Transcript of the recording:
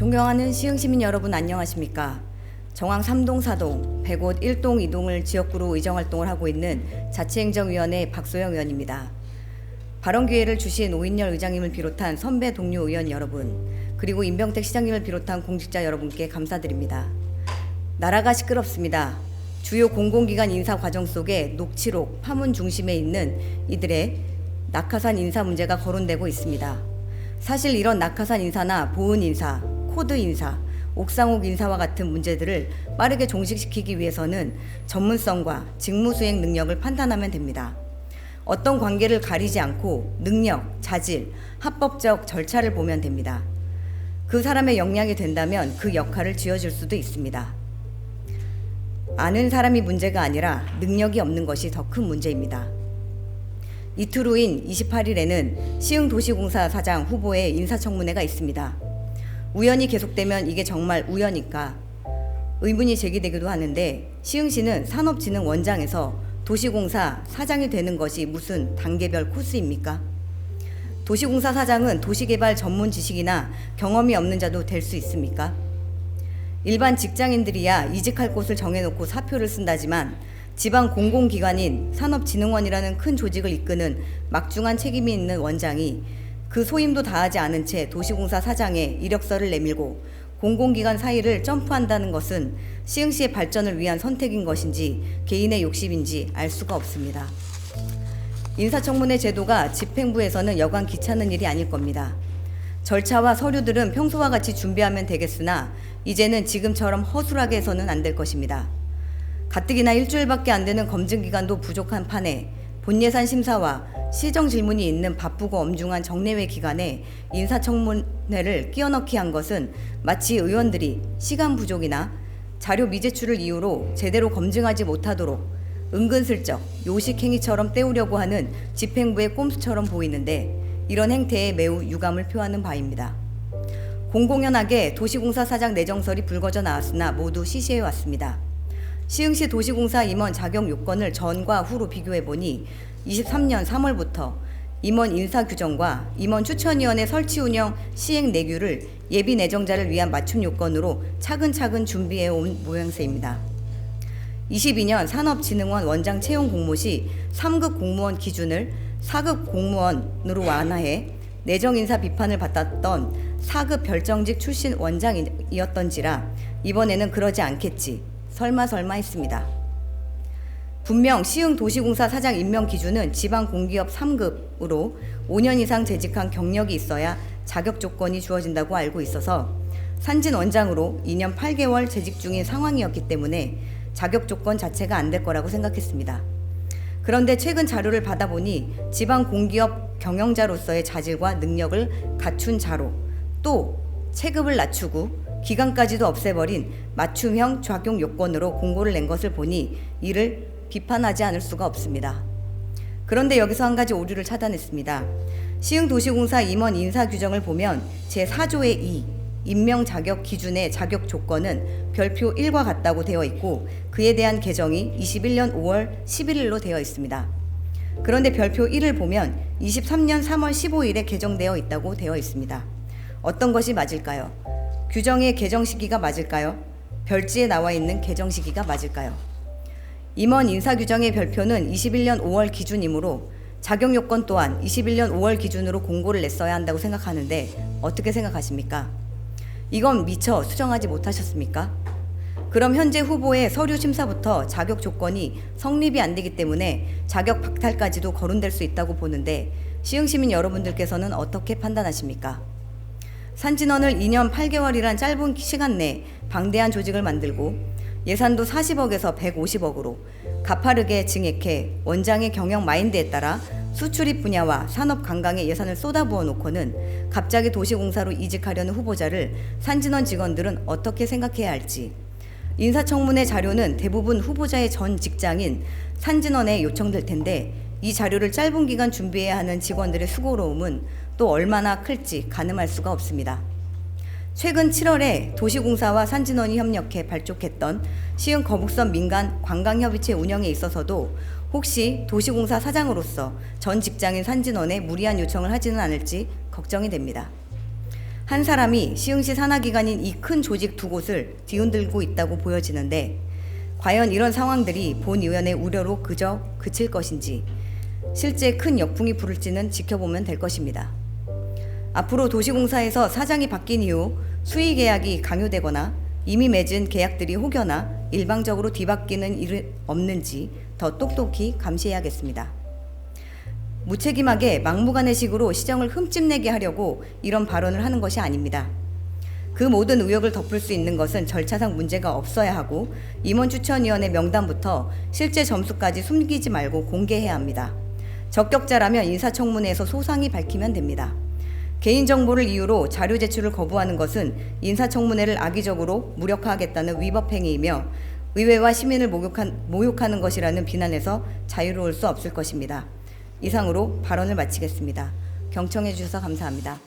존경하는 시흥시민 여러분 안녕하십니까? 정왕 3동 4동 100곳 1동 2동을 지역구로 의정활동을 하고 있는 자치행정위원회 박소영 의원입니다. 발언 기회를 주신 오인열 의장님을 비롯한 선배 동료 의원 여러분, 그리고 임병택 시장님을 비롯한 공직자 여러분께 감사드립니다. 나라가 시끄럽습니다. 주요 공공기관 인사 과정 속에 녹취록, 파문 중심에 있는 이들의 낙하산 인사 문제가 거론되고 있습니다. 사실 이런 낙하산 인사나 보은 인사, 코드 인사, 옥상옥 인사와 같은 문제들을 빠르게 종식시키기 위해서는 전문성과 직무 수행 능력을 판단하면 됩니다. 어떤 관계를 가리지 않고 능력, 자질, 합법적 절차를 보면 됩니다. 그 사람의 역량이 된다면 그 역할을 쥐어줄 수도 있습니다. 아는 사람이 문제가 아니라 능력이 없는 것이 더 큰 문제입니다. 이틀 후인 28일에는 시흥도시공사 사장 후보의 인사청문회가 있습니다. 우연이 계속되면 이게 정말 우연일까 의문이 제기되기도 하는데, 시흥시는 산업진흥원장에서 도시공사 사장이 되는 것이 무슨 단계별 코스입니까? 도시공사 사장은 도시개발 전문 지식이나 경험이 없는 자도 될 수 있습니까? 일반 직장인들이야 이직할 곳을 정해놓고 사표를 쓴다지만 지방 공공기관인 산업진흥원이라는 큰 조직을 이끄는 막중한 책임이 있는 원장이 그 소임도 다하지 않은 채 도시공사 사장에 이력서를 내밀고 공공기관 사이를 점프한다는 것은 시흥시의 발전을 위한 선택인 것인지 개인의 욕심인지 알 수가 없습니다. 인사청문회 제도가 집행부에서는 여간 귀찮은 일이 아닐 겁니다. 절차와 서류들은 평소와 같이 준비하면 되겠으나 이제는 지금처럼 허술하게 해서는 안 될 것입니다. 가뜩이나 일주일밖에 안 되는 검증기간도 부족한 판에 본예산 심사와 시정 질문이 있는 바쁘고 엄중한 정례회 기간에 인사청문회를 끼워넣기 한 것은 마치 의원들이 시간 부족이나 자료 미제출을 이유로 제대로 검증하지 못하도록 은근슬쩍 요식행위처럼 때우려고 하는 집행부의 꼼수처럼 보이는데, 이런 행태에 매우 유감을 표하는 바입니다. 공공연하게 도시공사 사장 내정설이 불거져 나왔으나 모두 시시해왔습니다. 시흥시 도시공사 임원 자격 요건을 전과 후로 비교해보니 23년 3월부터 임원 인사 규정과 임원 추천위원회 설치 운영 시행 내규를 예비 내정자를 위한 맞춤 요건으로 차근차근 준비해온 모양새입니다. 22년 산업진흥원 원장 채용 공모 시 3급 공무원 기준을 4급 공무원으로 완화해 내정인사 비판을 받았던 4급 별정직 출신 원장이었던지라 이번에는 그러지 않겠지 설마 했습니다. 분명 시흥도시공사 사장 임명 기준은 지방공기업 3급으로 5년 이상 재직한 경력이 있어야 자격 조건이 주어진다고 알고 있어서 산진 원장으로 2년 8개월 재직 중인 상황이었기 때문에 자격 조건 자체가 안 될 거라고 생각했습니다. 그런데 최근 자료를 받아보니 지방공기업 경영자로서의 자질과 능력을 갖춘 자로, 또 체급을 낮추고 기간까지도 없애버린 맞춤형 적용 요건으로 공고를 낸 것을 보니 이를 비판하지 않을 수가 없습니다. 그런데 여기서 한 가지 오류를 찾아냈습니다. 시흥도시공사 임원 인사 규정을 보면 제4조의 2 임명 자격 기준의 자격 조건은 별표 1과 같다고 되어 있고, 그에 대한 개정이 21년 5월 11일로 되어 있습니다. 그런데 별표 1을 보면 23년 3월 15일에 개정되어 있다고 되어 있습니다. 어떤 것이 맞을까요? 규정의 개정 시기가 맞을까요? 별지에 나와 있는 개정 시기가 맞을까요? 임원 인사 규정의 별표는 21년 5월 기준이므로 자격 요건 또한 21년 5월 기준으로 공고를 냈어야 한다고 생각하는데 어떻게 생각하십니까? 이건 미처 수정하지 못하셨습니까? 그럼 현재 후보의 서류 심사부터 자격 조건이 성립이 안 되기 때문에 자격 박탈까지도 거론될 수 있다고 보는데, 시흥시민 여러분들께서는 어떻게 판단하십니까? 산진원을 2년 8개월이란 짧은 시간 내에 방대한 조직을 만들고 예산도 40억에서 150억으로 가파르게 증액해 원장의 경영 마인드에 따라 수출입 분야와 산업 관광에 예산을 쏟아부어 놓고는 갑자기 도시공사로 이직하려는 후보자를 산진원 직원들은 어떻게 생각해야 할지, 인사청문회 자료는 대부분 후보자의 전 직장인 산진원에 요청될 텐데 이 자료를 짧은 기간 준비해야 하는 직원들의 수고로움은 또 얼마나 클지 가늠할 수가 없습니다. 최근 7월에 도시공사와 산진원이 협력해 발족했던 시흥 거북선 민간 관광협의체 운영에 있어서도 혹시 도시공사 사장으로서 전 직장인 산진원에 무리한 요청을 하지는 않을지 걱정이 됩니다. 한 사람이 시흥시 산하기관인 이 큰 조직 두 곳을 뒤흔들고 있다고 보여지는데 과연 이런 상황들이 본의원의 우려로 그저 그칠 것인지 실제 큰 역풍이 불을지는 지켜보면 될 것입니다. 앞으로 도시공사에서 사장이 바뀐 이후 수의 계약이 강요되거나 이미 맺은 계약들이 혹여나 일방적으로 뒤바뀌는 일이 없는지 더 똑똑히 감시해야겠습니다. 무책임하게 막무가내식으로 시정을 흠집내게 하려고 이런 발언을 하는 것이 아닙니다. 그 모든 의혹을 덮을 수 있는 것은 절차상 문제가 없어야 하고 임원추천위원회 명단부터 실제 점수까지 숨기지 말고 공개해야 합니다. 적격자라면 인사청문회에서 소상히 밝히면 됩니다. 개인정보를 이유로 자료 제출을 거부하는 것은 인사청문회를 악의적으로 무력화하겠다는 위법행위이며 의회와 시민을 모욕하는 것이라는 비난에서 자유로울 수 없을 것입니다. 이상으로 발언을 마치겠습니다. 경청해 주셔서 감사합니다.